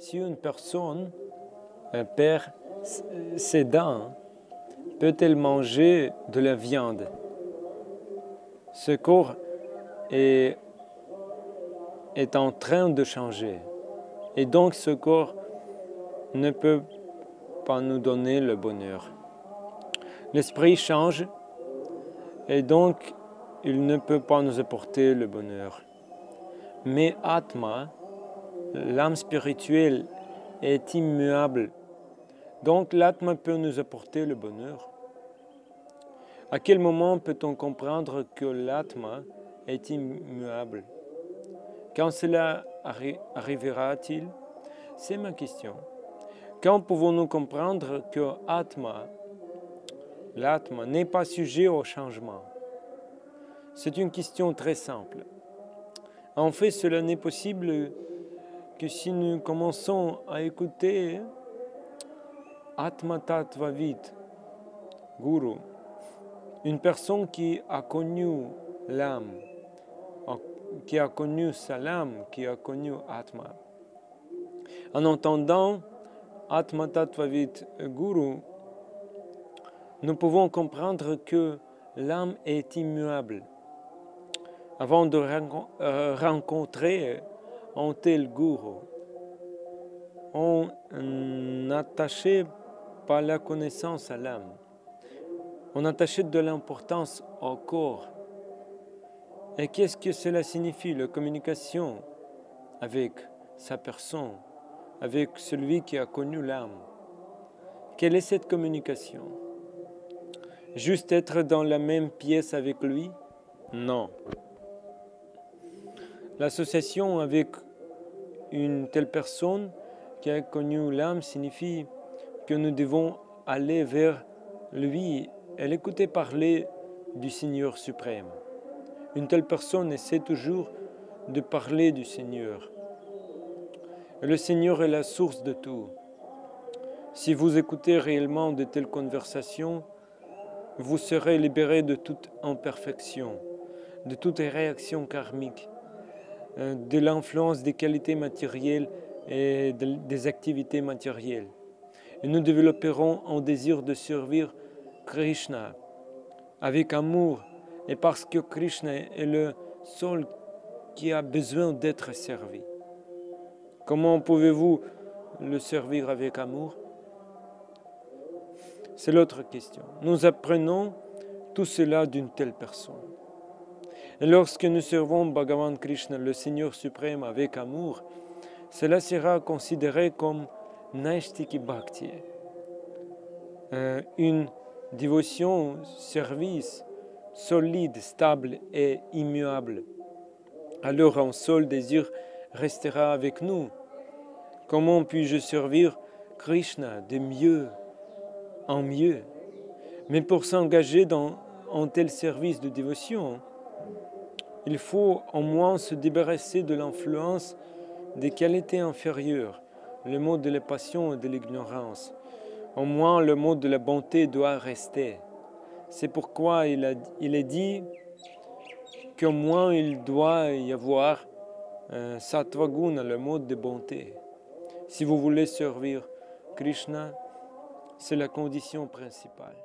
Si une personne perd ses dents, peut-elle manger de la viande? Ce corps est en train de changer. Et donc ce corps ne peut pas nous donner le bonheur. L'esprit change et donc il ne peut pas nous apporter le bonheur. Mais Atma, l'âme spirituelle, est immuable. Donc l'Atma peut nous apporter le bonheur. À quel moment peut-on comprendre que l'Atma est immuable? Quand cela arrivera-t-il? C'est ma question. Quand pouvons-nous comprendre que l'Atma n'est pas sujet au changement? C'est une question très simple. En fait, cela n'est possible que si nous commençons à écouter Atma Tattvavid, Guru, une personne qui a connu l'âme, qui a connu sa l'âme, qui a connu Atma. En entendant Atma Tattvavid Guru, nous pouvons comprendre que l'âme est immuable. Avant de rencontrer un tel Guru, on n'attachait pas la connaissance à l'âme. On attachait de l'importance au corps. Et qu'est-ce que cela signifie, la communication avec sa personne, avec celui qui a connu l'âme? Quelle est cette communication? Juste être dans la même pièce avec lui? Non. L'association avec une telle personne qui a connu l'âme signifie que nous devons aller vers lui et l'écouter parler du Seigneur suprême. Une telle personne essaie toujours de parler du Seigneur. Et le Seigneur est la source de tout. Si vous écoutez réellement de telles conversations, vous serez libéré de toute imperfection, de toute réaction karmique, de l'influence des qualités matérielles et des activités matérielles. Et nous développerons un désir de servir Krishna avec amour, et parce que Krishna est le seul qui a besoin d'être servi. Comment pouvez-vous le servir avec amour? C'est l'autre question. Nous apprenons tout cela d'une telle personne. Et lorsque nous servons Bhagavan Krishna, le Seigneur suprême, avec amour, cela sera considéré comme Naishtiki Bhakti, une dévotion, service solide, stable et immuable. Alors un seul désir restera avec nous. Comment puis-je servir Krishna de mieux en mieux? Mais pour s'engager dans un tel service de dévotion, il faut au moins se débarrasser de l'influence des qualités inférieures, le mode de la passion et de l'ignorance. Au moins le mode de la bonté doit rester. C'est pourquoi il est dit qu'au moins il doit y avoir Sattvaguna, le mode de bonté. Si vous voulez servir Krishna, c'est la condition principale.